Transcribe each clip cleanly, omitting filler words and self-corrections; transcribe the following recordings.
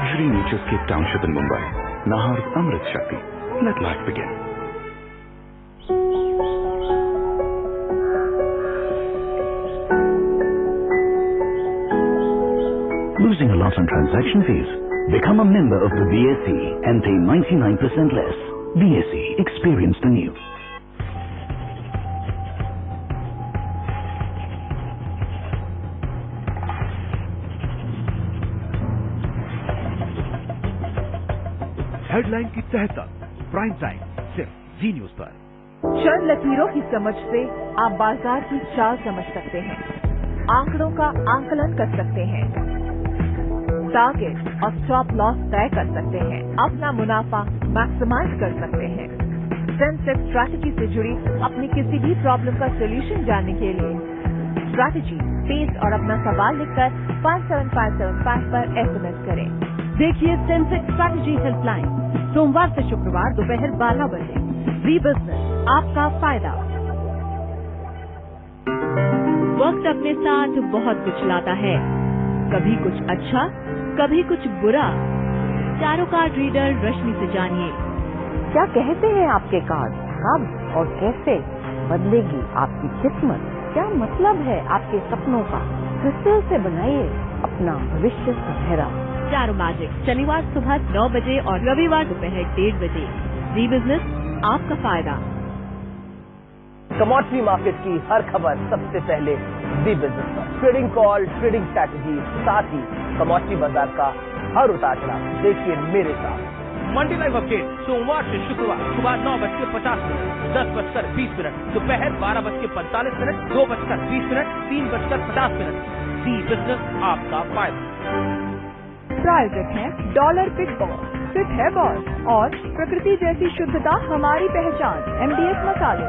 luxury naturescape township in Mumbai. Nahar's Amrit Shakti. Let life begin. Losing a lot on transaction fees? Become a member of the BSE and pay 99% less. BSE, experience the new. Headline की तह तक prime time सिर्फ जी news पर। चंद लकीरों की समझ से आप बाजार की चाल समझ सकते हैं, आंकड़ों का आंकलन कर सकते हैं, टारगेट और स्टॉप लॉस तय कर सकते हैं, अपना मुनाफा मैक्सिमाइज कर सकते हैं। सेंसेक्स स्ट्रैटेजी से जुड़ी अपनी किसी भी प्रॉब्लम का सोल्यूशन जानने के लिए स्ट्रैटेजी, पेज और अपना सवाल लिखकर 57575 पर SMS करें। देखिए सेंसेक्स स्ट्रैटेजी हेल्पलाइन सोमवार से शुक्रवार दोपहर 12 बजे। दी बिजनेस, आपका फायदा। वक्त अपने साथ बहुत कुछ लाता है, कभी कुछ अच्छा, कभी कुछ बुरा। टैरो कार्ड रीडर रश्मि से जानिए क्या कहते हैं आपके कार्ड, कब और कैसे बदलेगी आपकी किस्मत। क्या मतलब है आपके सपनों का। क्रिस्टल से बनाइए अपना भविष्य सुनहरा। टैरो मैजिक शनिवार सुबह 9 बजे और रविवार दोपहर 1:30 बजे। दी बिजनेस, आपका फायदा। कमोडिटी मार्केट की हर खबर सबसे पहले दी बिजनेस पर। ट्रेडिंग कॉल, ट्रेडिंग स्ट्रैटेजी, साथ ही कमोडिटी बाजार का हर उतार चढ़ाव देखिए मेरे साथ। मंडी लाइव अपडेट सोमवार से शुक्रवार सुबह 9:50, 10:20, दोपहर 12:45, 2:20, 3:50। दी बिजनेस, आपका फायदा। प्रायोजक है डॉलर पिक बॉस, फिट है बॉस और प्रकृति जैसी शुद्धता हमारी पहचान। MDS मसाले।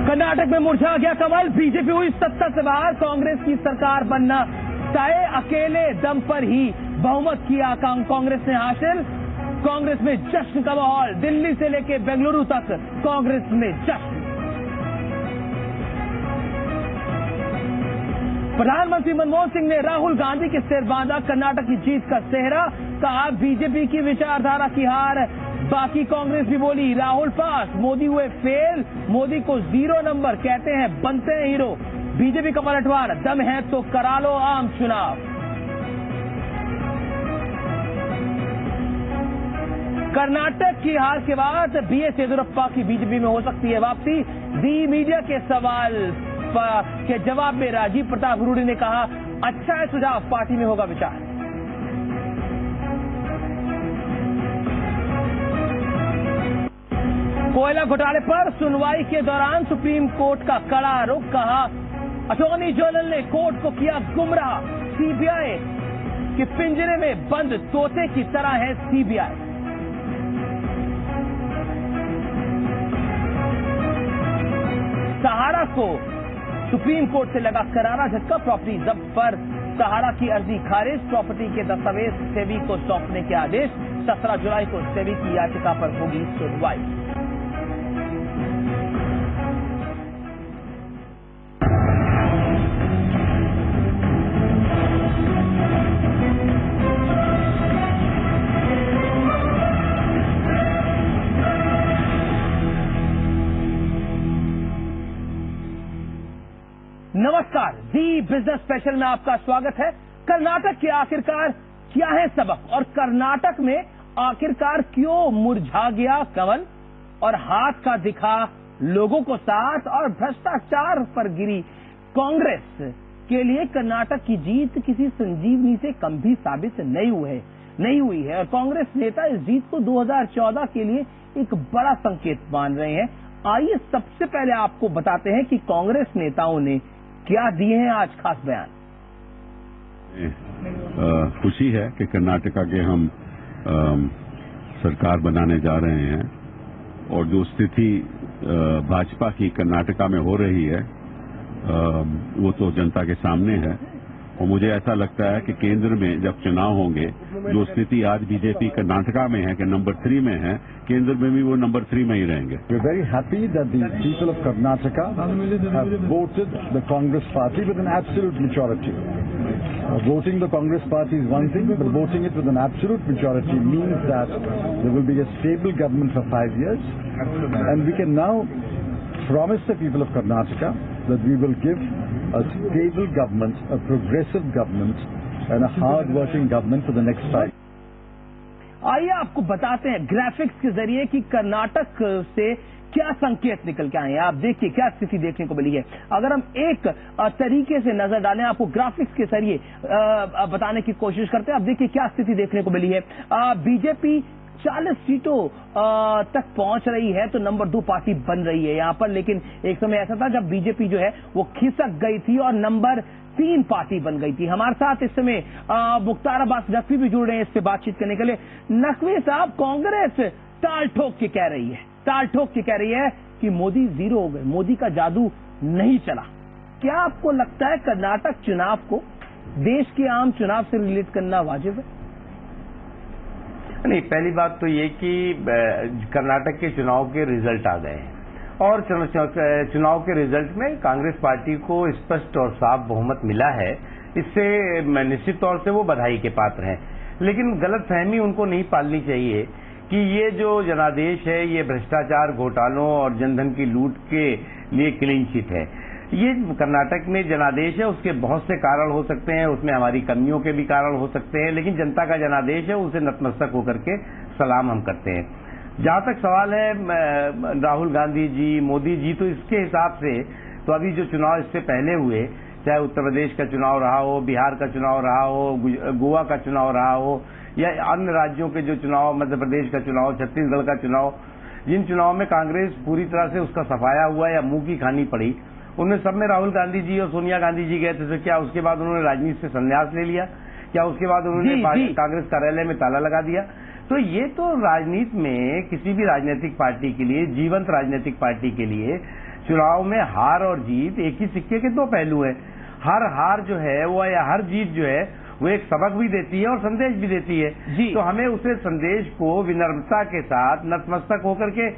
कर्नाटक में मुरझा गया कमल, बीजेपी हुई सत्ता से बाहर, कांग्रेस की सरकार बनना तय, अकेले दम पर ही बहुमत किया कांग्रेस ने हासिल। कांग्रेस में जश्न का माहौल, दिल्ली से लेकर बेंगलुरु तक कांग्रेस में जश्न। प्रधानमंत्री मनमोहन सिंह ने राहुल गांधी के सिर बांधा कर्नाटक की जीत का सेहरा, कहा बीजेपी की विचारधारा की हार। बाकी कांग्रेस भी बोली राहुल पास, मोदी हुए फेल, मोदी को 0 नंबर, कहते हैं बनते हैं हीरो। बीजेपी का पलटवार, दम है तो करा लो आम चुनाव। कर्नाटक की हार के बाद BS येदियुरप्पा की बीजेपी में हो सकती है वापसी। दी मीडिया के सवाल के जवाब में राजीव प्रताप रूडी ने कहा अच्छा है सुझाव, पार्टी में होगा विचार। कोयला घोटाले पर सुनवाई के दौरान सुप्रीम कोर्ट का कड़ा रुख, कहा अटॉर्नी जनरल ने कोर्ट को किया गुमराह। CBI के पिंजरे में बंद तोते की तरह है CBI। सहारा को सुप्रीम कोर्ट से लगा करारा झटका, प्रॉपर्टी जब्त पर सहारा की अर्जी खारिज, प्रॉपर्टी के दस्तावेज सेबी को सौंपने के आदेश। 17 जुलाई को सेबी की याचिका पर होगी सुनवाई। नमस्कार, दी बिजनेस स्पेशल में आपका स्वागत है। कर्नाटक के आखिरकार क्या है सबक और कर्नाटक में आखिरकार क्यों मुरझा गया कमल और हाथ का दिखा लोगों को साथ और भ्रष्टाचार पर गिरी कांग्रेस के लिए कर्नाटक की जीत किसी संजीवनी से कम भी साबित नहीं हुई है और कांग्रेस नेता इस जीत को 2014 के लिए एक बड़ा संकेत मान रहे हैं। आइए सबसे पहले आपको बताते हैं कि कांग्रेस नेताओं ने क्या दिए हैं आज खास बयान। खुशी है कि कर्नाटका के हम सरकार बनाने जा रहे हैं और जो स्थिति भाजपा की कर्नाटका में हो रही है वो तो जनता के सामने है और मुझे ऐसा लगता है कि केंद्र में जब चुनाव होंगे जो स्थिति आज बीजेपी कर्नाटका में है कि नंबर 3 में है, केंद्र में भी वो नंबर 3 में ही रहेंगे। We're very happy that the people of Karnataka have voted the Congress party with an absolute majority. Voting the Congress party is one thing, but voting it with an absolute majority means that there will be a stable government for 5 years, and we can now promise the people of Karnataka that we will give a stable government, a progressive government, and a hard-working government for the next 5 years. आइए आपको बताते हैं graphics के जरिए कि कर्नाटक से क्या संकेत निकल के आए हैं। आप देखिए क्या स्थिति देखने को मिली है। अगर हम एक तरीके से नजर डालें, आपको ग्राफिक्स के जरिए बताने की कोशिश करते हैं। आप देखिए क्या स्थिति देखने को मिली है। बीजेपी 40 सीटों तक पहुंच रही है तो नंबर 2 पार्टी बन रही है यहां पर, लेकिन एक समय ऐसा था जब बीजेपी जो है वो खिसक गई थी और नंबर 3 पार्टी बन गई थी। हमारे साथ इस समय मुख्तार अब्बास नकवी भी जुड़ रहे हैं इससे बातचीत करने के लिए। नकवी साहब, कांग्रेस ताल ठोक के कह रही है कि मोदी 0 हो गए, मोदी का जादू नहीं चला। क्या आपको लगता है कर्नाटक चुनाव को देश के आम चुनाव से रिलेट करना वाजिब है? नहीं, पहली बात तो ये कि कर्नाटक के चुनाव के रिजल्ट आ गए हैं और चुनाव के रिजल्ट में कांग्रेस पार्टी को स्पष्ट और साफ बहुमत मिला है। इससे निश्चित तौर से वो बधाई के पात्र हैं, लेकिन गलतफहमी उनको नहीं पालनी चाहिए कि ये जो जनादेश है ये भ्रष्टाचार, घोटालों और जनधन की लूट के लिए क्लीन चिट है। ये कर्नाटक में जनादेश है, उसके बहुत से कारण हो सकते हैं, उसमें हमारी कमियों के भी कारण हो सकते हैं, लेकिन जनता का जनादेश है, उसे नतमस्तक होकर के सलाम हम करते हैं। जहां तक सवाल है राहुल गांधी जी, मोदी जी, तो इसके हिसाब से तो अभी जो चुनाव इससे पहले हुए, चाहे उत्तर प्रदेश का चुनाव रहा हो, बिहार का चुनाव रहा हो, गोवा का चुनाव रहा हो या अन्य राज्यों के जो चुनाव, मध्य प्रदेश का चुनाव, छत्तीसगढ़ का चुनाव, जिन चुनाव में कांग्रेस पूरी तरह से उसका सफाया हुआ या मुंह की खानी पड़ी, उनमें सब में राहुल गांधी जी और सोनिया गांधी जी गए थे। तो क्या उसके बाद उन्होंने राजनीति से संन्यास ले लिया? क्या उसके बाद उन्होंने कांग्रेस कार्यालय में ताला लगा दिया? तो ये तो राजनीति में किसी भी राजनीतिक पार्टी के लिए, जीवंत राजनीतिक पार्टी के लिए चुनाव में हार और जीत एक ही सिक्के के 2 पहलू हैं। हर हार जो है वो या हर जीत जो है वो एक सबक भी देती है और संदेश भी देती है। तो हमें उसे संदेश को विनम्रता के साथ नतमस्तक होकर के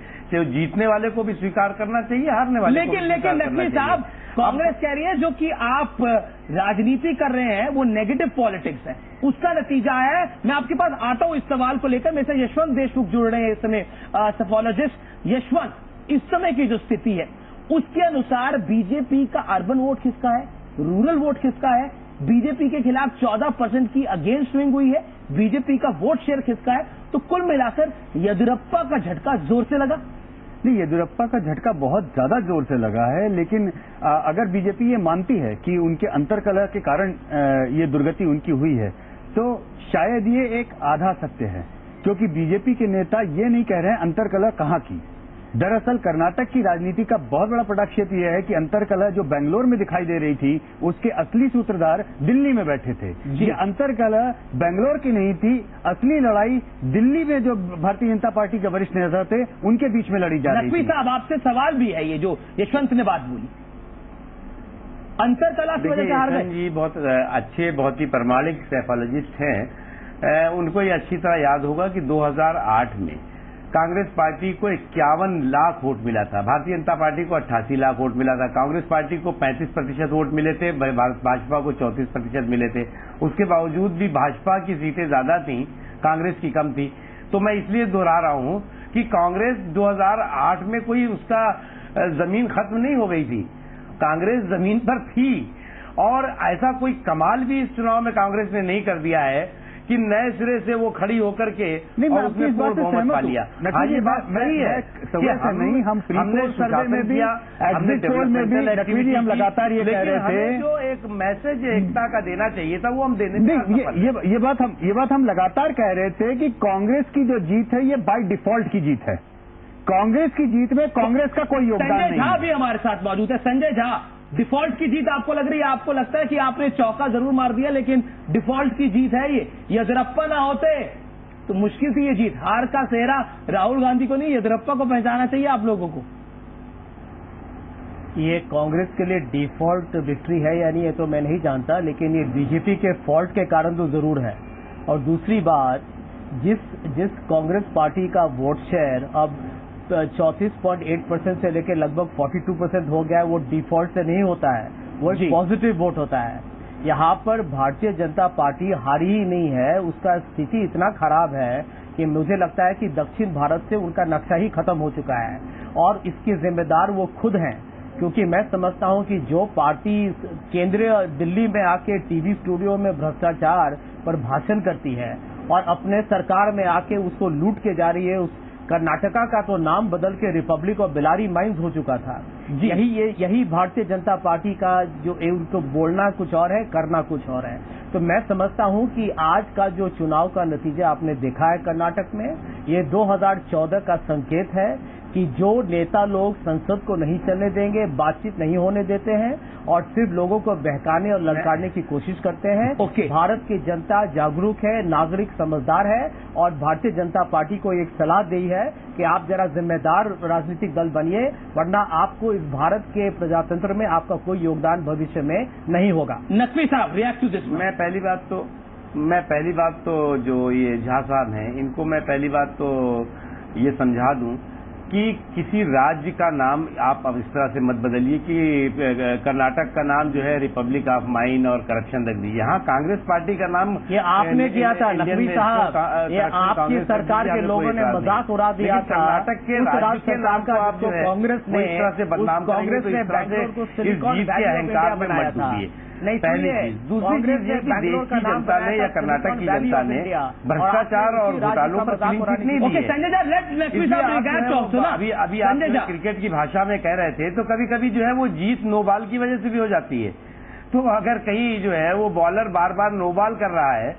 जीतने वाले को भी स्वीकार करना चाहिए, हारने वाले को भी स्वीकार करना चाहिए। लेकिन साहब, कांग्रेस कह रही है जो कि आप राजनीति कर रहे हैं वो नेगेटिव पॉलिटिक्स है, उसका नतीजा है। मैं आपके पास आता हूं इस सवाल को लेकर। मेरे से यशवंत देशमुख जुड़ रहे हैं इस समय, सेफोलॉजिस्ट। यशवंत, इस समय की जो स्थिति है उसके अनुसार बीजेपी का अर्बन वोट किसका है, रूरल वोट किसका है? बीजेपी के खिलाफ 14% की अगेंस्ट स्विंग हुई है, बीजेपी का वोट शेयर किसका है? तो कुल मिलाकर येदियुरप्पा का झटका जोर से लगा। नहीं, येदियुरप्पा का झटका बहुत ज्यादा जोर से लगा है, लेकिन अगर बीजेपी ये मानती है कि उनके अंतर्कलह के कारण ये दुर्गति उनकी हुई है, तो शायद ये एक आधा सत्य है, क्योंकि बीजेपी के नेता ये नहीं कह रहे हैं अंतर्कलह कहाँ की। दरअसल कर्नाटक की राजनीति का बहुत बड़ा प्रक्षेप यह है कि अंतर्कलह जो बेंगलोर में दिखाई दे रही थी, उसके असली सूत्रधार दिल्ली में बैठे थे। ये अंतर्कलह बेंगलोर की नहीं थी, असली लड़ाई दिल्ली में जो भारतीय जनता पार्टी के वरिष्ठ नेता थे उनके बीच में लड़ी जा रही थी। नकवी साहब, आपसे सवाल भी है, ये जो यशवंत ने बात बोली, अंतर्कलह की वजह से हार गए। जी बहुत अच्छे, बहुत ही प्रामाणिक सेफोलॉजिस्ट हैं। उनको ये अच्छी तरह याद होगा कि 2008 में कांग्रेस पार्टी को 51 लाख वोट मिला था, भारतीय जनता पार्टी को 88 लाख वोट मिला था। कांग्रेस पार्टी को 35% वोट मिले थे, भाजपा को 34% मिले थे। उसके बावजूद भी भाजपा की सीटें ज्यादा थी, कांग्रेस की कम थी। तो मैं इसलिए दोहरा रहा हूं कि कांग्रेस 2008 में कोई उसका जमीन खत्म नहीं हो गई थी, कांग्रेस जमीन पर थी। और ऐसा कोई कमाल भी इस चुनाव में कांग्रेस ने नहीं कर दिया है कि नए सिरे से वो खड़ी होकर के और उसने पूर्ण बहुमत पा लिया। हाँ, ये बात सही है। नहीं, हमने सर्वे में भी, एग्जिट पोल में भी हम लगातार ये कह रहे थे, जो एक मैसेज एकता का देना चाहिए था वो हम देने में ये बात हम लगातार कह रहे थे कि कांग्रेस की जो जीत है ये बाय डिफॉल्ट की जीत है। कांग्रेस की जीत में कांग्रेस का कोई योगदान संजय नहीं झा है। भी हमारे साथ मौजूद है। संजय झा, डिफॉल्ट की जीत आपको लग रही है? आपको लगता है कि आपने चौका जरूर मार दिया, लेकिन डिफॉल्ट की जीत है ये? येदियुरप्पा ना होते तो मुश्किल थी ये जीत। हार का सेहरा राहुल गांधी को नहीं, येदियुरप्पा को पहचाना चाहिए आप लोगों को। ये कांग्रेस के लिए डिफॉल्ट विक्ट्री है या नहीं, ये तो मैं नहीं जानता, लेकिन ये बीजेपी के फॉल्ट के कारण तो जरूर है। और दूसरी बात, जिस कांग्रेस पार्टी का वोट शेयर अब 34.8% से लेकर लगभग 42% हो गया है, वो डिफॉल्ट से नहीं होता है, वो एक पॉजिटिव वोट होता है। यहाँ पर भारतीय जनता पार्टी हारी ही नहीं है, उसका स्थिति इतना खराब है कि मुझे लगता है कि दक्षिण भारत से उनका नक्शा ही खत्म हो चुका है और इसके जिम्मेदार वो खुद हैं। क्योंकि मैं समझता हूं कि जो पार्टी केंद्रीय दिल्ली में आके टीवी स्टूडियो में भ्रष्टाचार पर भाषण करती है और अपने सरकार में आके उसको लूट के जा रही है, उस कर्नाटका का तो नाम बदल के रिपब्लिक ऑफ बेलारी माइंस हो चुका था। यही भारतीय जनता पार्टी का जो उनको बोलना कुछ और है, करना कुछ और है। तो मैं समझता हूं कि आज का जो चुनाव का नतीजा आपने देखा है कर्नाटक में, ये 2014 का संकेत है कि जो नेता लोग संसद को नहीं चलने देंगे, बातचीत नहीं होने देते हैं और सिर्फ लोगों को बहकाने और ललकारने की कोशिश करते हैं। भारत की जनता जागरूक है, नागरिक समझदार है और भारतीय जनता पार्टी को एक सलाह दी है कि आप जरा जिम्मेदार राजनीतिक दल बनिए, वरना आपको इस भारत के प्रजातंत्र में आपका कोई योगदान भविष्य में नहीं होगा। नकवी साहब, रिएक्ट टू दिस। मैं पहली बात तो जो ये झा साहब हैं, इनको मैं पहली बात तो ये समझा दूं कि किसी राज्य का नाम आप अब इस तरह से मत बदलिए कि कर्नाटक का नाम जो है रिपब्लिक ऑफ माइन और करप्शन रख दीजिए। यहाँ कांग्रेस पार्टी का नाम ये आपने किया था नकवी साहब, ये आपकी सरकार के लोगों ने मजाक उड़ा दिया था। कर्नाटक के राज्य के नाम को आप जो है कांग्रेस ने इस तरह से बदनाम कांग्रेस ने बैंगलोर को इस जीत के अहंकार में मत डूबिए। पहली चीज। दूसरी चीज ये कि देश की जनता ने या कर्नाटक की जनता ने भ्रष्टाचार और घोटालों पर क्लीन चिट नहीं दी है। अभी आप क्रिकेट की भाषा में कह रहे थे, तो कभी कभी जो है वो जीत नो बॉल की वजह से भी हो जाती है। तो अगर कहीं जो है वो बॉलर बार बार नो बॉल कर रहा है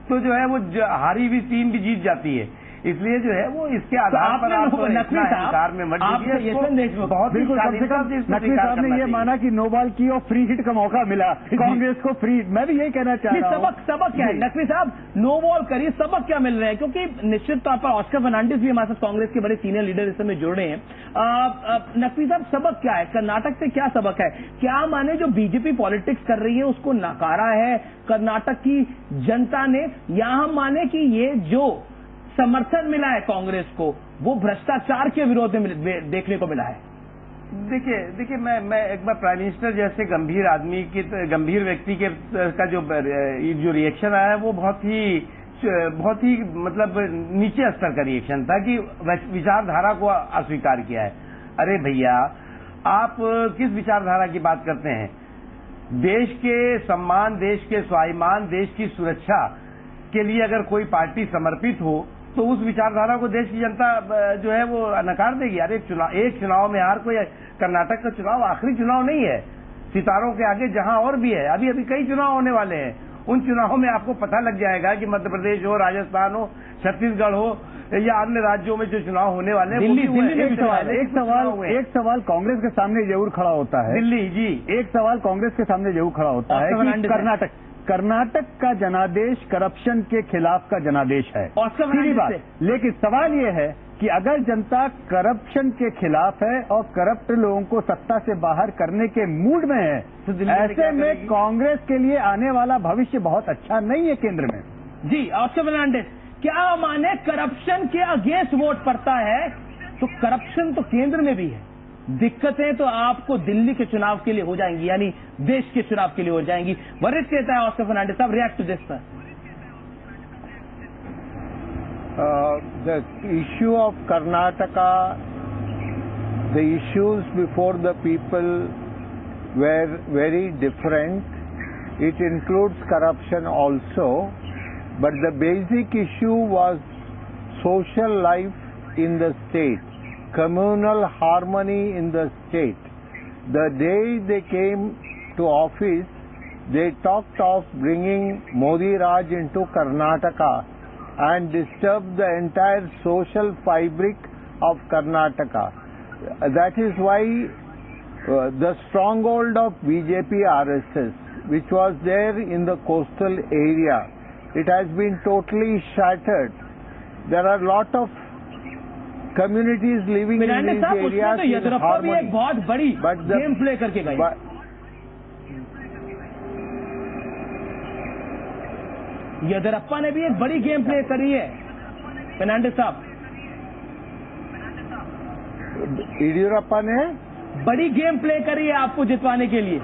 तो जो है वो हारी हुई टीम भी जीत जाती है। इसलिए जो है वो इसके आधार पर आप नकवी साहब में मत दीजिए। बहुत बिल्कुल, कम से कम नकवी साहब ने ये माना कि नो बॉल की और फ्री हिट का मौका मिला कांग्रेस को फ्री। मैं भी यही कहना चाह रहा हूँ। सबक क्या है नकवी साहब? नो बॉल करिए, सबक क्या मिल रहे हैं? क्योंकि निश्चित तौर पर ऑस्कर फर्नांडिस भी हमारे साथ कांग्रेस के बड़े सीनियर लीडर इस समय जुड़ रहे हैं। नकवी साहब, सबक क्या है? कर्नाटक से क्या सबक है? क्या माने जो बीजेपी पॉलिटिक्स कर रही है उसको नकारा है कर्नाटक की जनता ने, या हम माने कि ये जो समर्थन मिला है कांग्रेस को वो भ्रष्टाचार के विरोध में देखने को मिला है? देखिए मैं एक बार प्राइम मिनिस्टर जैसे गंभीर आदमी की, गंभीर व्यक्ति के का जो रिएक्शन आया है वो बहुत ही मतलब नीचे स्तर का रिएक्शन था कि विचारधारा को अस्वीकार किया है। अरे भैया, आप किस विचारधारा की बात करते हैं? देश के सम्मान, देश के स्वाभिमान, देश की सुरक्षा के लिए अगर कोई पार्टी समर्पित हो तो उस विचारधारा को देश की जनता जो है वो नकार देगी। अरे एक चुनाव में हार, कोई कर्नाटक का चुनाव आखिरी चुनाव नहीं है। सितारों के आगे जहां और भी है, अभी कई चुनाव होने वाले हैं। उन चुनावों में आपको पता लग जाएगा कि मध्य प्रदेश हो, राजस्थान हो, छत्तीसगढ़ हो या अन्य राज्यों में जो चुनाव होने वाले हैं। दिल्ली में एक सवाल कांग्रेस के सामने जरूर खड़ा होता है। दिल्ली जी, एक सवाल कांग्रेस के सामने जरूर खड़ा होता है कि कर्नाटक का जनादेश करप्शन के खिलाफ का जनादेश है, सीधी बात। लेकिन सवाल यह है कि अगर जनता करप्शन के खिलाफ है और करप्ट लोगों को सत्ता से बाहर करने के मूड में है, तो ऐसे में कांग्रेस के लिए आने वाला भविष्य बहुत अच्छा नहीं है केंद्र में। जी, ऑस्कर फर्नांडिस, क्या माने करप्शन के अगेंस्ट वोट पड़ता है तो करप्शन तो केंद्र में भी है। दिक्कतें तो आपको दिल्ली के चुनाव के लिए हो जाएंगी, यानी देश के चुनाव के लिए हो जाएंगी। वरिष्ठ कहता है ऑस्कर फर्नांडिस साहब, react to this sir. The issue of Karnataka, the issues before the people were very different. It includes corruption also, but the basic issue was social life in the state, communal harmony in the state. The day they came to office, they talked of bringing Modi Raj into Karnataka and disturb the entire social fabric of Karnataka. That is why the stronghold of BJP RSS, which was there in the coastal area, it has been totally shattered. There are a lot of communities living in Fernandes these साहब, उसमें areas तो in Yediyurappa भी एक harmony. बहुत बड़ी But the- game play करके गए। येदियुरप्पा ने भी एक बड़ी गेम प्ले करी है फर्नांडिस साहब। येदियुरप्पा ने बड़ी गेम प्ले करी है आपको जितवाने के लिए।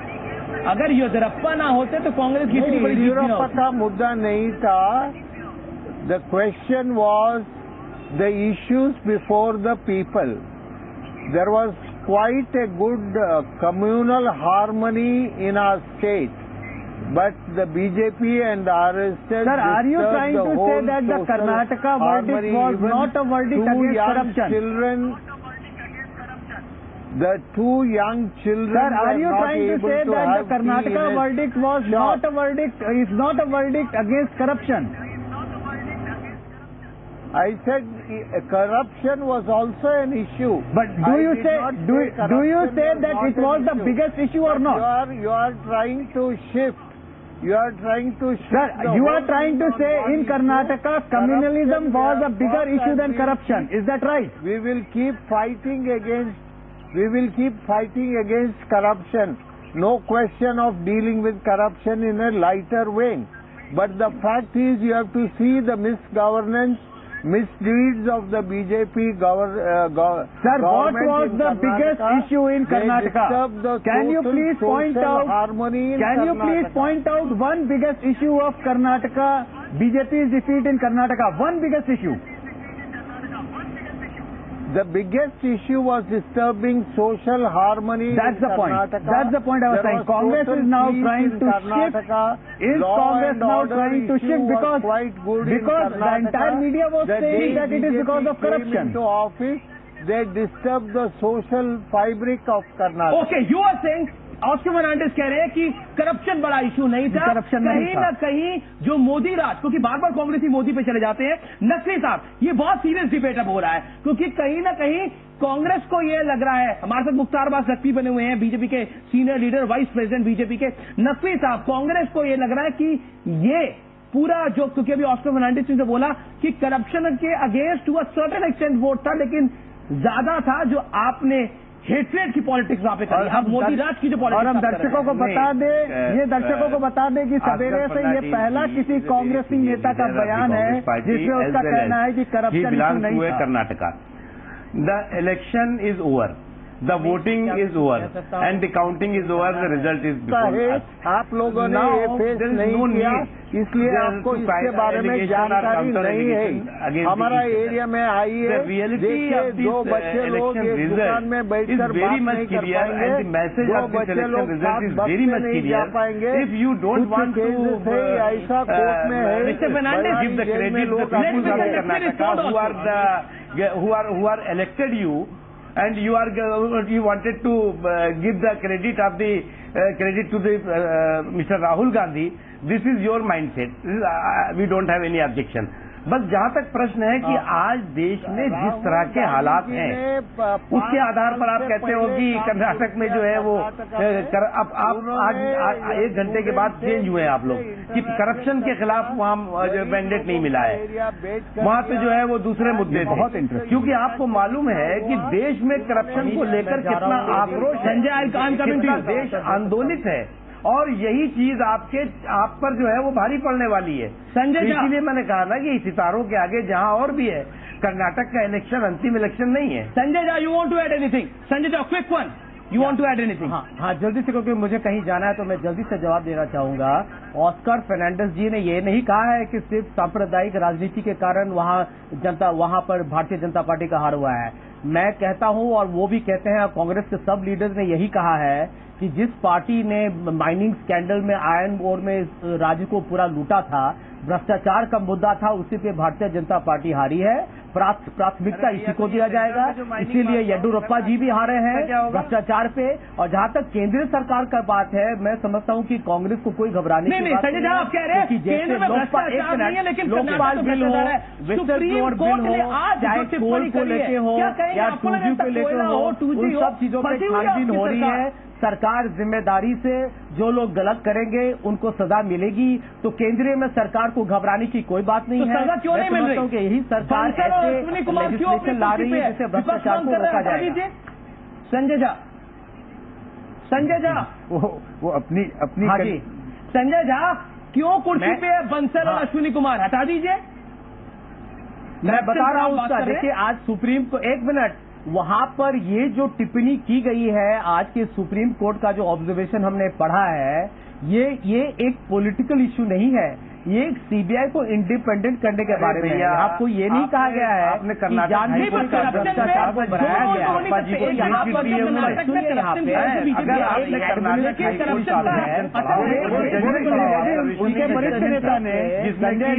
अगर येदियुरप्पा ना होते तो कांग्रेस की इतनी बड़ी जीत नहीं येदियुरप्पा होती। का मुद्दा नहीं था. The question was the issues before the people. There was quite a good communal harmony in our state. But the BJP and the RSS... Sir, are you disturbed trying the to say whole that the social Karnataka verdict harmony. was Even not a verdict two against young corruption? Children, the two young children Sir, are were you not trying to able say to that have the Karnataka tea in a verdict was shop? not a verdict, is not a verdict against corruption? I said corruption was also an issue. But do I you did say not do corruption you say was that not it an was the issue. biggest issue or But not? You are trying to shift. You are trying to shift. Sir, the you are whole trying to thing on say one in issue. Karnataka communalism Corruption, was a we bigger have issue fought than and corruption. Is that right? We will keep fighting against. We will keep fighting against corruption. No question of dealing with corruption in a lighter vein. But the fact is, you have to see the misgovernance, misdeeds of the BJP Sir, what government was in the biggest Karnataka. issue in They Karnataka? disturbed the Can you total please point social out? harmony in Can you please Karnataka. point out one biggest issue of Karnataka, BJP's defeat in Karnataka? One biggest issue. The biggest issue was disturbing social harmony That's in the point. Karnataka. That's the point I was There saying. Congress total is now peace trying in to Karnataka. shift. Is Law Congress and now order trying to issue shift was because quite good the in Karnataka. entire media was The saying day that it is BJP because of came corruption? into office, they disturbed the social fabric of Karnataka. Okay, you are saying Oscar Fernandes कह रहे हैं कि corruption बड़ा issue नहीं था। Corruption नहीं कहीं था। ना कहीं जो मोदी राज, क्योंकि बार बार कांग्रेसी मोदी पे चले जाते हैं। नकवी साहब, ये बहुत सीरियस डिबेट अब हो रहा है, क्योंकि कहीं ना कहीं कांग्रेस को ये लग रहा है। हमारे साथ मुख्तार अब्बास नकवी बने हुए हैं, बीजेपी के senior leader, vice president BJP के। नकवी साहब, कांग्रेस को ये लग रहा है कि ये पूरा जो, क्योंकि अभी ऑस्कर फर्नांडिस ने बोला कि करप्शन के against to a certain extent vote था, लेकिन ज्यादा था जो आपने हेट्रेड की पॉलिटिक्स वहां पे करी, हम मोदी राज की जो और हम पॉलिटिक्स दर्शकों को बता दें, ये दर्शकों को बता दें कि सवेरे से ये पहला किसी कांग्रेसी नेता का बयान है जिसमें उसका कहना है कि करप्शन इशू नहीं था। Karnataka the election is over, the voting is over and the counting is over, the result is आप लोगों ने ये फेस नहीं किया, इसलिए आपको इसके बारे में जानकारी नहीं है। हमारा एरिया में आइए, देखिए, दो बच्चे लोग एक दुकान में बैठकर बात नहीं कर पाएंगे, दो बच्चे लोग साथ बस में नहीं जा पाएंगे। If you don't want to ऐसा कोर्ट में है, Mr Fernandes, give the credit the people of Karnataka who are elected you, and you wanted to give the credit to the Mr. Rahul Gandhi. This is your mindset. We don't have any objection. बस जहां तक प्रश्न है कि आज देश में जिस तरह के हालात हैं, उसके आधार पर आप कहते हो कि कर्नाटक में जो है वो अब आप आज 1 घंटे के बाद चेंज हुए हैं आप लोग कि करप्शन के खिलाफ वहां मैंडेट नहीं मिला है, वहां पे जो है वो दूसरे मुद्दे थे, क्योंकि आपको मालूम है कि देश में करप्शन को लेकर कितना आक्रोश है, कितना देश आंदोलित है, और यही चीज आप पर जो है वो भारी पड़ने वाली है। संजय, इसीलिए मैंने कहा ना कि सितारों के आगे जहां और भी है, कर्नाटक का इलेक्शन अंतिम इलेक्शन नहीं है। Sanjay Jha, you want to add anything? Sanjay Jha, quick one, you want to add anything? हाँ, जल्दी से, क्योंकि मुझे कहीं जाना है तो मैं जल्दी से जवाब देना चाहूंगा। ऑस्कर फर्नांडिस जी ने ये नहीं कहा है कि सिर्फ सांप्रदायिक राजनीति के कारण वहां पर भारतीय जनता पार्टी का हार हुआ है। मैं कहता हूं, और वो भी कहते हैं, कांग्रेस के सब लीडर्स ने यही कहा है कि जिस पार्टी ने माइनिंग स्कैंडल में, आयरन ओर में राज्य को पूरा लूटा था, भ्रष्टाचार का मुद्दा था, उसी पे भारतीय जनता पार्टी हारी है। प्राथमिकता इसी को दिया जाएगा। इसीलिए येडियुरप्पा जी भी हारे हैं भ्रष्टाचार पे। और जहां तक केंद्र सरकार का बात है, मैं समझता हूं कि कांग्रेस को कोई घबराने की बात नहीं है। आप कह रहे हैं केंद्र में भ्रष्टाचार नहीं है, लेकिन लोकपाल बिल हो, सुप्रीम कोर्ट ने आज चाहे कोल को लेके हो या 2G को लेके हो, उन सब चीजों पर छानबीन हो रही है। सरकार जिम्मेदारी से जो लोग गलत करेंगे उनको सजा मिलेगी। तो केंद्रीय में सरकार को घबराने की कोई बात नहीं है। सजा क्यों नहीं मिल रही? कि यही सरकार ऐसे लेजिस्लेशन ला रही है जिससे भ्रष्टाचार को रोका जाएगा। संजय झा वो अपनी हाँ जी, संजय झा क्यों कुर्सी पे बंसल और अश्विनी कुमार हटा दीजिए। मैं बता रहा हूं उसका। देखिए आज सुप्रीम को, एक मिनट, वहां पर ये जो टिप्पणी की गई है, आज के सुप्रीम कोर्ट का जो ऑब्जर्वेशन हमने पढ़ा है, ये एक पॉलिटिकल इश्यू नहीं है, ये एक सीबीआई को इंडिपेंडेंट करने के बारे में है। आपको ये नहीं कहा गया है आपने कि कर्नाटक जानबूझ कर भ्रष्टाचार को बढ़ाया गया है। यहाँ पर सुनिए यहाँ पे अगर आपने कर्नाटक उनके वरिष्ठ नेता ने संजय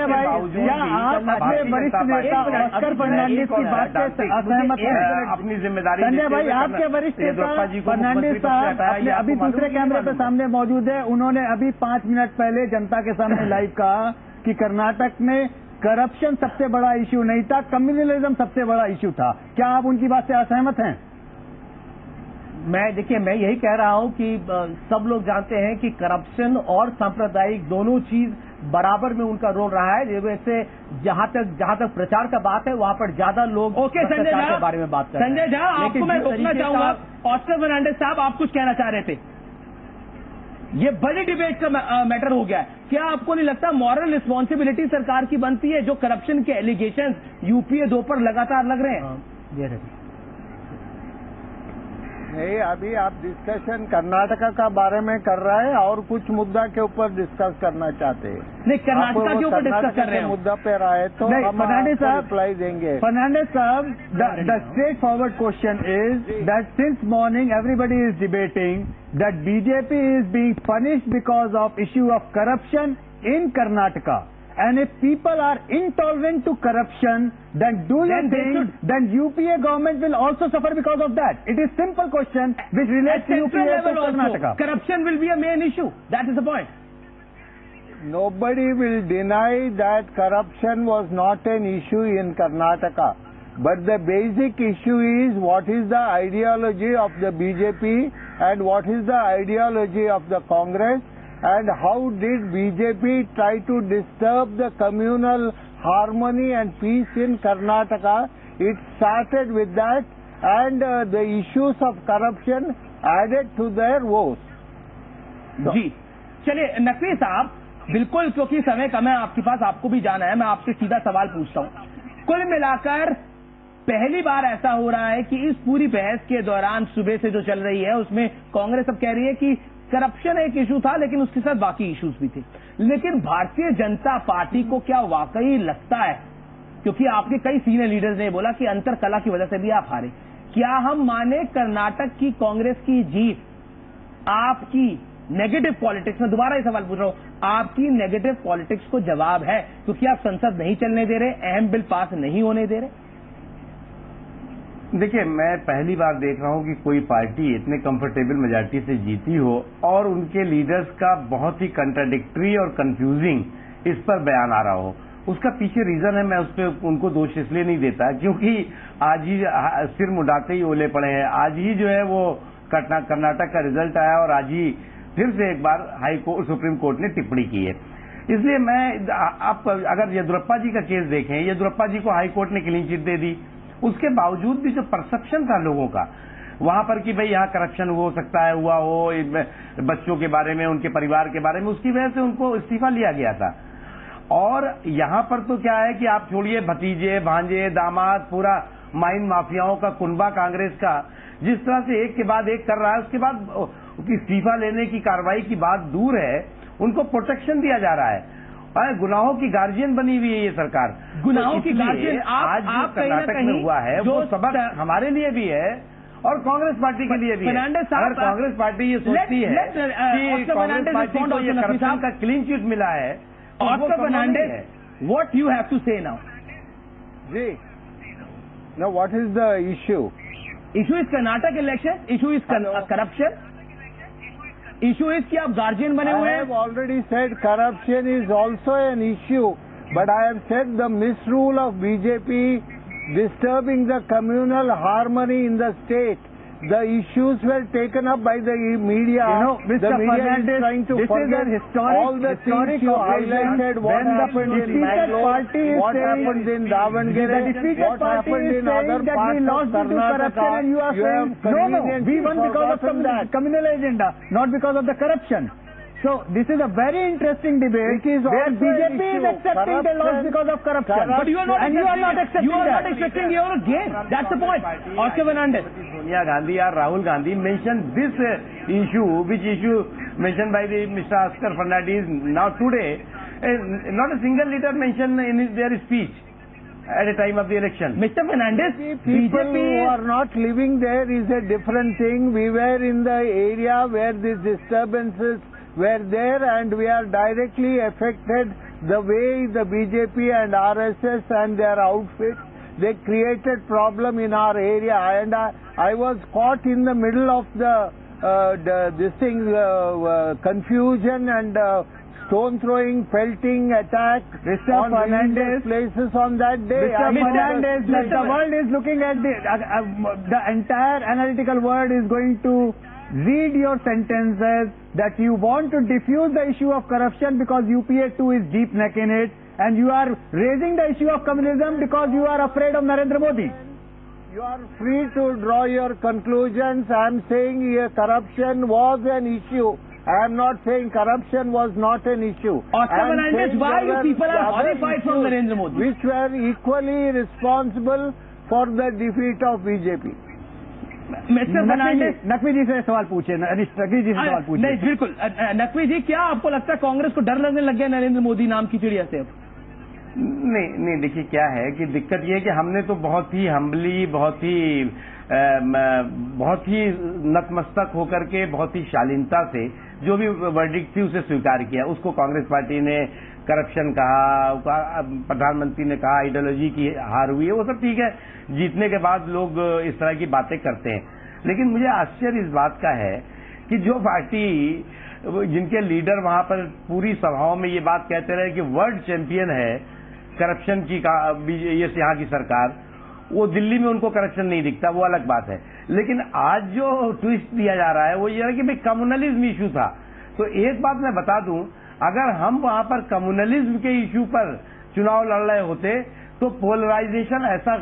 भाई आप अपने वरिष्ठ नेता ऑस्कर फर्नांडिस की बात से असहमत हैं? अपनी जिम्मेदारी संजय भाई, आपके वरिष्ठ नेता फर्नांडिस साहब अपने अभी दूसरे कैमरे पे सामने मौजूद है। उन्होंने अभी 5 मिनट पहले जनता के सामने लाइव कहा कि कर्नाटक में करप्शन सबसे बड़ा इश्यू नहीं था, कम्युनलिज्म सबसे बड़ा इश्यू था। क्या आप उनकी बात से असहमत हैं? देखिए मैं यही कह रहा हूं कि सब लोग जानते हैं कि करप्शन और सांप्रदायिक दोनों चीज बराबर में उनका रोल रहा है। वैसे जहां तक प्रचार का बात है, वहां पर ज्यादा लोग संजय झा के बारे में बात कर रहे हैं। संजय झा, आपको मैं रोकना चाहूंगा। ऑस्कर फर्नांडिस साहब, आप कुछ कहना चाह रहे थे। ये बड़ी डिबेट का मैटर हो गया है। क्या आपको नहीं लगता मॉरल रिस्पॉन्सिबिलिटी सरकार की बनती है? जो करप्शन के एलिगेशन यूपीए 2 पर लगातार लग रहे हैं। नहीं, अभी आप डिस्कशन कर्नाटका का बारे में कर रहे हैं और कुछ मुद्दा के ऊपर डिस्कस करना चाहते हैं। नहीं, कर्नाटका के ऊपर डिस्कस कर रहे हैं। मुद्दा पे रहे तो हम आपको रिप्लाई देंगे। फर्नांडिस साहब, the straightforward question is that since morning everybody is debating that BJP is being punished because of issue of corruption in Karnataka. And if people are intolerant to corruption, then do you think then UPA government will also suffer because of that? It is simple question which relates to UPA to Karnataka. Corruption will be a main issue. That is the point. Nobody will deny that corruption was not an issue in Karnataka. But the basic issue is what is the ideology of the BJP and what is the ideology of the Congress, and how did BJP try to disturb the communal harmony and peace in Karnataka. It started with that, and the issues of corruption added to their woes. जी चलिए नकवी साहब, बिल्कुल, क्योंकि समय कम है आपके पास, आपको भी जाना है, मैं आपसे सीधा सवाल पूछता हूँ। कुल मिलाकर पहली बार ऐसा हो रहा है कि इस पूरी बहस के दौरान सुबह से जो चल रही है उसमें कांग्रेस अब कह रही है कि करप्शन एक इशू था, लेकिन उसके साथ बाकी इश्यूज भी थे। लेकिन भारतीय जनता पार्टी को क्या वाकई लगता है, क्योंकि आपके कई सीनियर लीडर्स ने बोला कि अंतर कला की वजह से भी आप हारे, क्या हम माने कर्नाटक की कांग्रेस की जीत आपकी नेगेटिव पॉलिटिक्स में, दोबारा ये सवाल पूछ रहा हूं, आपकी नेगेटिव पॉलिटिक्स को जवाब है, क्योंकि आप संसद नहीं चलने दे रहे, अहम बिल पास नहीं होने दे रहे? देखिए, मैं पहली बार देख रहा हूं कि कोई पार्टी इतने कंफर्टेबल मेजॉरिटी से जीती हो और उनके लीडर्स का बहुत ही कंट्राडिक्टरी और कंफ्यूजिंग इस पर बयान आ रहा हो। उसका पीछे रीजन है, मैं उस पर उनको दोष इसलिए नहीं देता क्योंकि आज ही सिर मुड़ाते ही ओले पड़े हैं। आज ही जो है वो कर्नाटक का रिजल्ट आया और आज ही फिर से एक बार सुप्रीम कोर्ट ने टिप्पणी की है। इसलिए मैं, आप अगर येदियुरप्पा जी का केस देखें, येदियुरप्पा जी को हाई कोर्ट ने क्लीन चिट दे दी, उसके बावजूद भी जो परसेप्शन था लोगों का वहां पर कि भाई यहाँ करप्शन हो सकता है, हुआ हो, बच्चों के बारे में, उनके परिवार के बारे में, उसकी वजह से उनको इस्तीफा लिया गया था। और यहाँ पर तो क्या है कि आप छोड़िए, भतीजे, भांजे, दामाद, पूरा माइन माफियाओं का कुनबा कांग्रेस का जिस तरह से एक के बाद एक कर रहा है, उसके बाद इस्तीफा लेने की कार्रवाई की बात दूर है, उनको प्रोटेक्शन दिया जा रहा है। गुनाहों की गार्जियन बनी हुई है ये सरकार। गुनाहों की गार्जियन आज जो कर्नाटक में हुआ है वो सबक हमारे लिए भी है और कांग्रेस पार्टी के लिए भी है। अगर कांग्रेस पार्टी ये सोचती है कि कांग्रेस पार्टी को ये करप्शन का क्लीन चिट मिला है, Oscar Fernandes, what you have to say now. जी, now what is the issue? Issue is Karnataka election. Issue is corruption. Issue is कि आप गार्जियन बने हुए I हैं. have already said corruption is also an issue, but I have said the misrule of BJP disturbing the communal harmony in the state. The issues were taken up by the media. You know, Mr. The media Fernandez, is trying to this is forget a historic- all the historic things you occasion highlighted. What when the happened in defeated Bangalore, party is what saying- happened in Davangere, The defeated what party happened is in saying other that we parts of lost due to corruption, Karnataka. and you are saying have no, conveniently we won because of forgotten that. communal agenda, not because of the corruption. So this is a very interesting debate It is where also BJP an is issue. accepting the loss Corruption- because of corruption. But you are not. And you are not accepting You are that. not expecting your gain. That's the point. Oscar Fernandez. Sonia Gandhi or Rahul Gandhi mentioned this issue, which issue mentioned by the Mr. Oscar Fernandez now today. Not a single leader mentioned in their speech at the time of the election. Mr. Fernandez, People BJP who are not living there is a different thing. We were in the area where these disturbances were there, and we are directly affected the way the BJP and RSS and their outfits, they created problem in our area, and I was caught in the middle of confusion and stone throwing, pelting, attack Mr. on Fernandez, places on that day. Mr. I was- Fernandez, the world is looking at the entire analytical world is going to read your sentences that you want to diffuse the issue of corruption because UPA 2 is deep neck in it, and you are raising the issue of communism because you are afraid of Narendra Modi. You are free to draw your conclusions. I am saying here corruption was an issue. I am not saying corruption was not an issue. Oscar I am Fernandez, saying why there you were people are other horrified from issues Narendra Modi? which were equally responsible for the defeat of BJP. Mr Fernandes, Naqvi ji से सवाल पूछे, नकवी जी से सवाल पूछे। नहीं बिल्कुल, नकवी जी, क्या आपको लगता है कांग्रेस को डर लगने लग गया नरेंद्र मोदी नाम की चिड़िया से अब? नहीं, देखिए क्या है कि दिक्कत ये है कि हमने तो बहुत ही हम्बली, बहुत ही नतमस्तक होकर के, बहुत ही शालीनता से जो भी वर्डिक्ट थी उसे स्वीकार किया। उसको कांग्रेस पार्टी ने करप्शन कहा, प्रधानमंत्री ने कहा आइडियोलॉजी की हार हुई है, वो सब ठीक है। जीतने के बाद लोग इस तरह की बातें करते हैं, लेकिन मुझे आश्चर्य इस बात का है कि जो पार्टी, जिनके लीडर वहां पर पूरी सभाओं में ये बात कहते रहे कि वर्ल्ड चैंपियन है करप्शन की, ये यहाँ की सरकार, वो दिल्ली में उनको करप्शन नहीं दिखता, वो अलग बात है। लेकिन आज जो ट्विस्ट दिया जा रहा है वो ये है कि भाई कम्युनलिज्म इशू था। तो एक बात मैं बता दूं, अगर हम वहां पर कम्युनलिज्म के इशू पर चुनाव लड़ रहे होते तो पोलराइजेशन ऐसा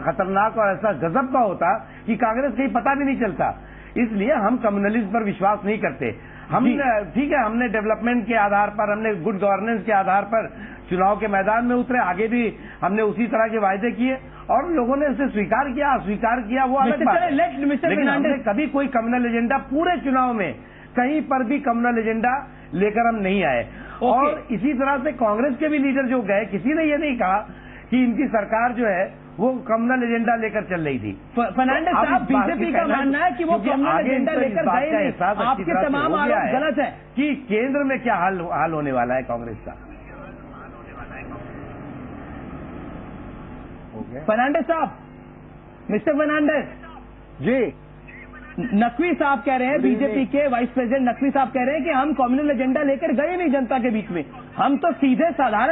खतरनाक और ऐसा गजब का होता कि कांग्रेस कहीं पता भी नहीं चलता। इसलिए हम कम्युनलिज्म पर विश्वास नहीं करते। हम ठीक है, हमने डेवलपमेंट के आधार पर, हमने गुड गवर्नेंस के आधार पर चुनाव के मैदान में उतरे, आगे भी हमने उसी तरह के वायदे किए और लोगों ने उसे स्वीकार किया, अस्वीकार किया, वो अलग बात है। लेकिन हमने कभी कोई कम्युनल एजेंडा पूरे चुनाव में कहीं पर भी कम्युनल एजेंडा लेकर हम नहीं आए। और इसी तरह से कांग्रेस के भी लीडर जो गए, किसी ने ये नहीं कहा कि इनकी सरकार जो है वो कम्युनल एजेंडा लेकर चल रही थी। फर्नांडिस साहब, बीजेपी का मानना है कि वो कम्युनल एजेंडा लेकर गए नहीं, आपके तमाम आरोप गलत है कि केंद्र में क्या हाल होने वाला है कांग्रेस का। फर्नांडिस साहब, मिस्टर फर्नांडिस जी, नकवी साहब कह रहे हैं, बीजेपी के वाइस प्रेसिडेंट नकवी साहब कह रहे हैं कि हम कम्युनल एजेंडा लेकर गए नहीं जनता के बीच में, हम तो सीधे साधारण